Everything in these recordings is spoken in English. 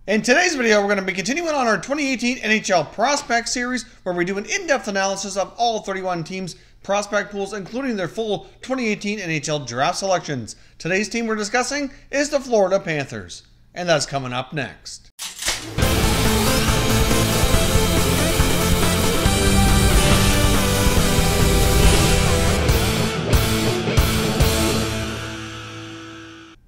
In today's video, we're going to be continuing on our 2018 NHL Prospect Series, where we do an in-depth analysis of all 31 teams' prospect pools, including their full 2018 NHL Draft selections. Today's team we're discussing is the Florida Panthers, and that's coming up next.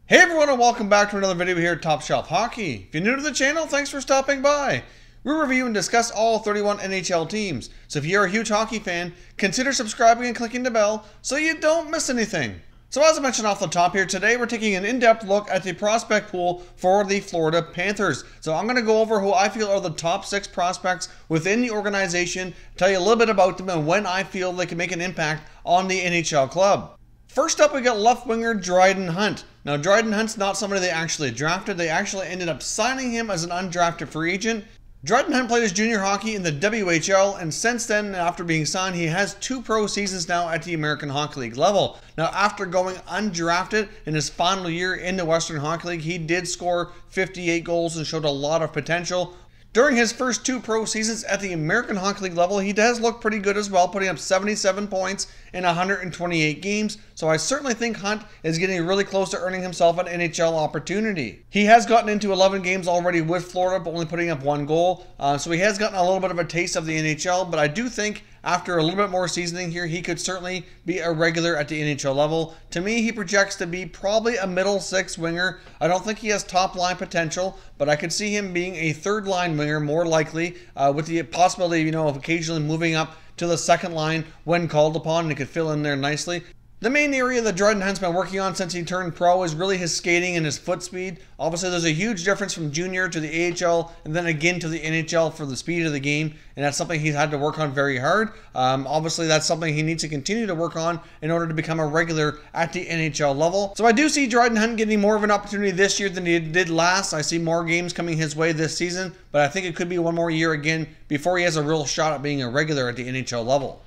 Hey everyone, and welcome back to another video here at Top Shelf Hockey. If you're new to the channel, thanks for stopping by. We review and discuss all 31 NHL teams, so if you're a huge hockey fan, consider subscribing and clicking the bell so you don't miss anything. So as I mentioned off the top here, today we're taking an in-depth look at the prospect pool for the Florida Panthers. So I'm going to go over who I feel are the top 6 prospects within the organization, tell you a little bit about them and when I feel they can make an impact on the NHL club. First up, we got left winger Dryden Hunt. Now, Dryden Hunt's not somebody they actually drafted. They actually ended up signing him as an undrafted free agent. Dryden Hunt played his junior hockey in the WHL, and since then, after being signed, he has 2 pro seasons now at the American Hockey League level. Now, after going undrafted in his final year in the Western Hockey League, he did score 58 goals and showed a lot of potential. During his first 2 pro seasons at the American Hockey League level, he does look pretty good as well, putting up 77 points in 128 games. So I certainly think Hunt is getting really close to earning himself an NHL opportunity. He has gotten into 11 games already with Florida, but only putting up 1 goal. So he has gotten a little bit of a taste of the NHL, but I do think after a little bit more seasoning here, he could certainly be a regular at the NHL level. To me, he projects to be probably a middle 6 winger. I don't think he has top line potential, but I could see him being a 3rd line winger more likely, with the possibility, of occasionally moving up to the 2nd line when called upon, and he could fill in there nicely. The main area that Dryden Hunt's been working on since he turned pro is really his skating and his foot speed. Obviously, there's a huge difference from junior to the AHL and then again to the NHL for the speed of the game, and that's something he's had to work on very hard. Obviously, that's something he needs to continue to work on in order to become a regular at the NHL level. So I do see Dryden Hunt getting more of an opportunity this year than he did last. I see more games coming his way this season, but I think it could be one more year again before he has a real shot at being a regular at the NHL level.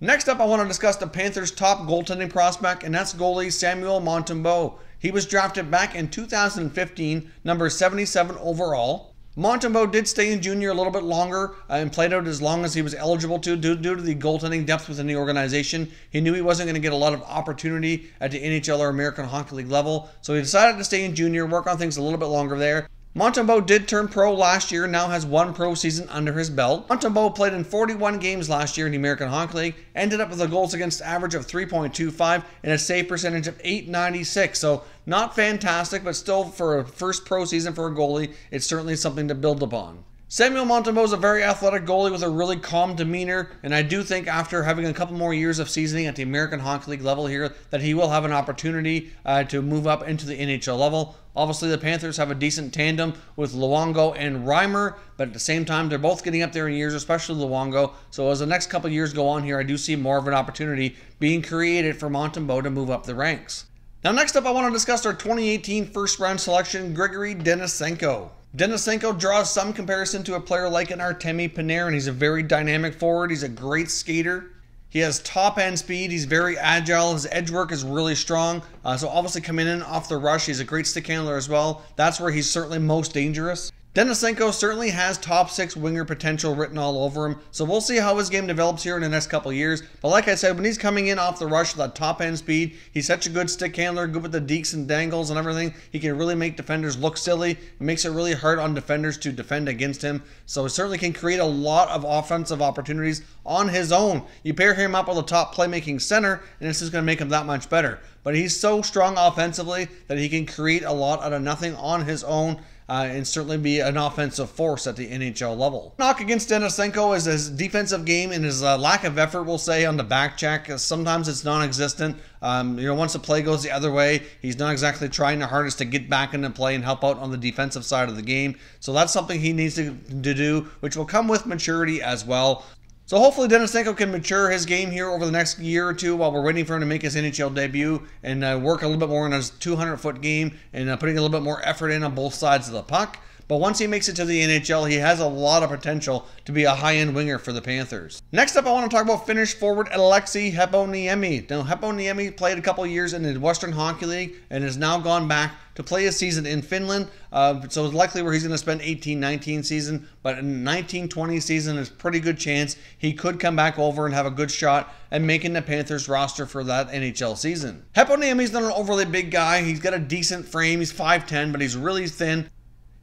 Next up, I want to discuss the Panthers' top goaltending prospect, and that's goalie Samuel Montembeault. He was drafted back in 2015, number 77 overall. Montembeault did stay in junior a little bit longer and played out as long as he was eligible to due to the goaltending depth within the organization. He knew he wasn't going to get a lot of opportunity at the NHL or American Hockey League level, so he decided to stay in junior, work on things a little bit longer there. Montembeault did turn pro last year, now has 1 pro season under his belt. Montembeault played in 41 games last year in the American Hockey League, ended up with a goals against average of 3.25 and a save percentage of .896. So not fantastic, but still for a first pro season for a goalie, it's certainly something to build upon. Samuel Montembeault is a very athletic goalie with a really calm demeanor, and I do think after having a couple more years of seasoning at the American Hockey League level here that he will have an opportunity to move up into the NHL level. Obviously, the Panthers have a decent tandem with Luongo and Reimer, but at the same time, they're both getting up there in years, especially Luongo. So as the next couple years go on here, I do see more of an opportunity being created for Montembeault to move up the ranks. Now, next up, I want to discuss our 2018 first-round selection, Gregory Denisenko. Dennisenko draws some comparison to a player like an Artemi Panarin. He's a very dynamic forward. He's a great skater. He has top-end speed. He's very agile. His edge work is really strong. So obviously coming in off the rush, he's a great stick handler as well. That's where he's certainly most dangerous. Denisenko certainly has top 6 winger potential written all over him, so we'll see how his game develops here in the next couple of years. But like I said, when he's coming in off the rush with that top end speed, he's such a good stick handler, good with the dekes and dangles and everything. He can really make defenders look silly. It makes it really hard on defenders to defend against him, so he certainly can create a lot of offensive opportunities on his own. You pair him up with a top playmaking center, and this is going to make him that much better. But he's so strong offensively that he can create a lot out of nothing on his own, and certainly be an offensive force at the NHL level. Knock against Denisenko is his defensive game and his lack of effort, we'll say, on the back check. Sometimes it's non-existent. Once the play goes the other way, he's not exactly trying the hardest to get back into play and help out on the defensive side of the game. So that's something he needs to do, which will come with maturity as well. So hopefully Denisenko can mature his game here over the next year or two while we're waiting for him to make his NHL debut and work a little bit more on his 200-foot game and putting a little bit more effort in on both sides of the puck. but once he makes it to the NHL, he has a lot of potential to be a high-end winger for the Panthers. Next up, I want to talk about Finnish forward Alexi Niemi. Now, Niemi played a couple years in the Western Hockey League and has now gone back to play a season in Finland, so it's likely where he's going to spend 18-19 season, but in 19-20 season, there's a pretty good chance he could come back over and have a good shot at making the Panthers roster for that NHL season. Niemi's not an overly big guy. He's got a decent frame. He's 5'10", but he's really thin.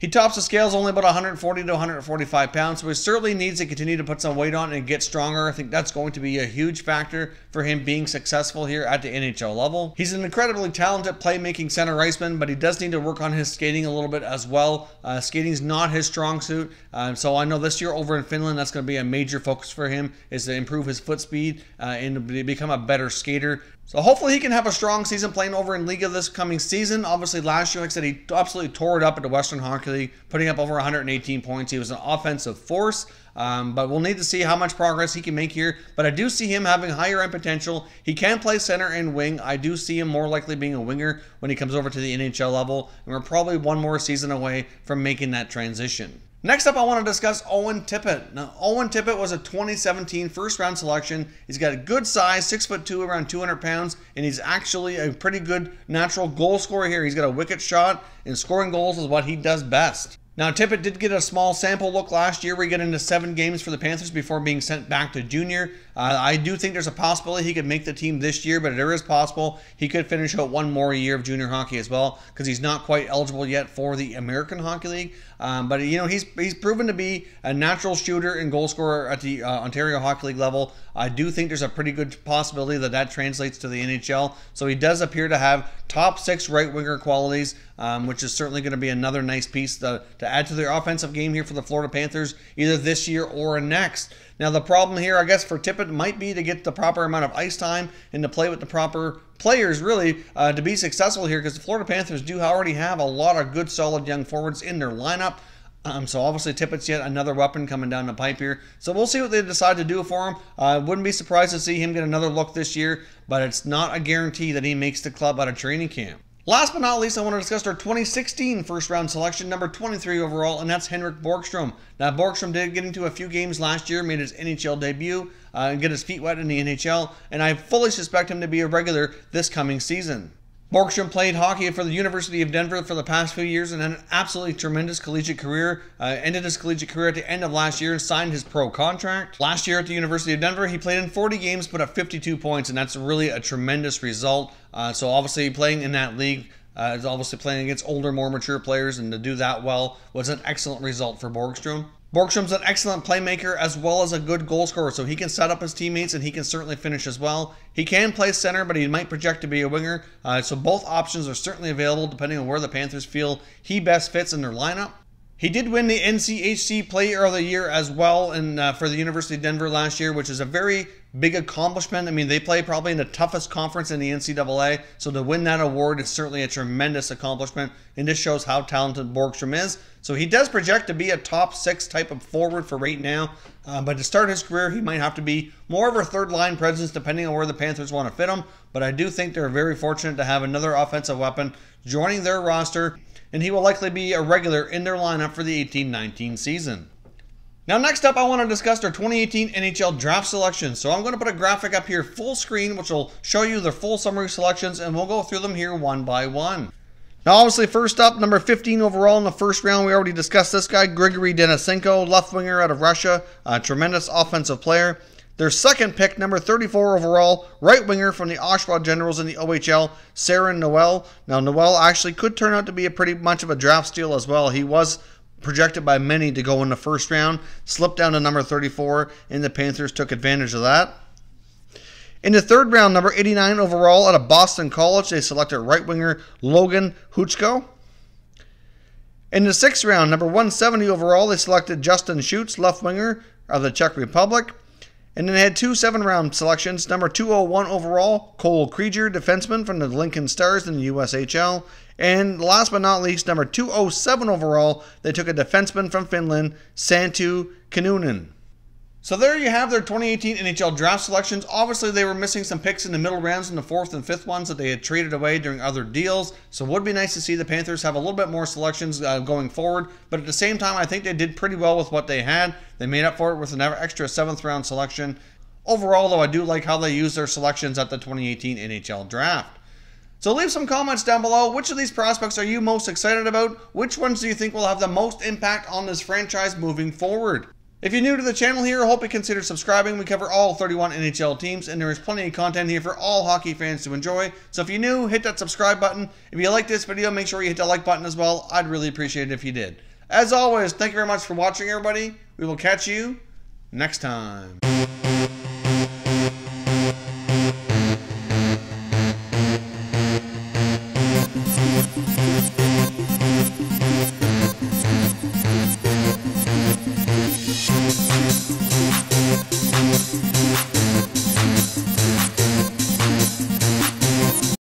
He tops the scales only about 140 to 145 pounds, so he certainly needs to continue to put some weight on and get stronger. I think that's going to be a huge factor for him being successful here at the NHL level. He's an incredibly talented playmaking center iceman, but he does need to work on his skating a little bit as well. Skating's not his strong suit, so I know this year over in Finland, that's going to be a major focus for him, is to improve his foot speed and to become a better skater. So hopefully he can have a strong season playing over in Liga this coming season. Obviously last year, like I said, he absolutely tore it up at the Western Hockey League, putting up over 118 points. He was an offensive force, but we'll need to see how much progress he can make here. But I do see him having higher end potential. He can play center and wing. I do see him more likely being a winger when he comes over to the NHL level, and we're probably one more season away from making that transition. Next up, I want to discuss Nolan Tippin. Now, Nolan Tippin was a 2017 first-round selection. He's got a good size, 6'2", around 200 pounds, and he's actually a pretty good natural goal scorer here. He's got a wicked shot, and scoring goals is what he does best. Now, Tippin did get a small sample look last year where he got into 7 games for the Panthers before being sent back to junior. I do think there's a possibility he could make the team this year, but it is possible he could finish out one more year of junior hockey as well, because he's not quite eligible yet for the American Hockey League. But you know, he's proven to be a natural shooter and goal scorer at the Ontario Hockey League level. I do think there's a pretty good possibility that that translates to the NHL. So he does appear to have top 6 right winger qualities, which is certainly going to be another nice piece to add to their offensive game here for the Florida Panthers, either this year or next. Now, the problem here, I guess, for Tippin might be to get the proper amount of ice time and to play with the proper players, really, to be successful here, because the Florida Panthers do already have a lot of good, solid young forwards in their lineup. So obviously Tippin's yet another weapon coming down the pipe here. So we'll see what they decide to do for him. Wouldn't be surprised to see him get another look this year, but it's not a guarantee that he makes the club out of training camp. Last but not least, I want to discuss our 2016 first-round selection, number 23 overall, and that's Henrik Borgstrom. Now, Borgstrom did get into a few games last year, made his NHL debut, and get his feet wet in the NHL, and I fully suspect him to be a regular this coming season. Borgstrom played hockey for the University of Denver for the past few years and had an absolutely tremendous collegiate career. Ended his collegiate career at the end of last year and signed his pro contract. Last year at the University of Denver, he played in 40 games, put up 52 points, and that's really a tremendous result. So obviously playing in that league, is obviously playing against older, more mature players, and to do that well was an excellent result for Borgstrom. Borgstrom's an excellent playmaker as well as a good goal scorer, so he can set up his teammates and he can certainly finish as well. He can play center, but he might project to be a winger, so both options are certainly available depending on where the Panthers feel he best fits in their lineup. He did win the NCHC Player of the Year as well for the University of Denver last year, which is a very big accomplishment. I mean, they play probably in the toughest conference in the NCAA, so to win that award is certainly a tremendous accomplishment, and this shows how talented Borgstrom is. So he does project to be a top 6 type of forward for right now, but to start his career, he might have to be more of a third-line presence depending on where the Panthers want to fit him, but I do think they're very fortunate to have another offensive weapon joining their roster, and he will likely be a regular in their lineup for the 18-19 season. Now, next up, I want to discuss our 2018 NHL Draft selections. So I'm going to put a graphic up here full screen, which will show you the full summary selections, and we'll go through them here one by one. Now, obviously, first up, number 15 overall in the first round, we already discussed this guy, Grigori Denisenko, left winger out of Russia, a tremendous offensive player. Their second pick, number 34 overall, right winger from the Oshawa Generals in the OHL, Saren Noel. Now, Noel actually could turn out to be a pretty much of a draft steal as well. He was projected by many to go in the first round, slipped down to number 34, and the Panthers took advantage of that. In the third round, number 89 overall out of Boston College, they selected right winger Logan Huchko. In the sixth round, number 170 overall, they selected Justin Schutz, left winger of the Czech Republic. And then they had 2 7-round selections. Number 201 overall, Cole Krieger, defenseman from the Lincoln Stars in the USHL. And last but not least, number 207 overall, they took a defenseman from Finland, Santtu Kinnunen. So there you have their 2018 NHL Draft selections. Obviously, they were missing some picks in the middle rounds in the 4th and 5th ones that they had traded away during other deals. So it would be nice to see the Panthers have a little bit more selections going forward. But at the same time, I think they did pretty well with what they had. They made up for it with an extra 7th round selection. Overall, though, I do like how they used their selections at the 2018 NHL Draft. So leave some comments down below. Which of these prospects are you most excited about? Which ones do you think will have the most impact on this franchise moving forward? If you're new to the channel here, I hope you consider subscribing. We cover all 31 NHL teams, and there is plenty of content here for all hockey fans to enjoy. So if you're new, hit that subscribe button. If you like this video, make sure you hit the like button as well. I'd really appreciate it if you did. As always, thank you very much for watching, everybody. We will catch you next time.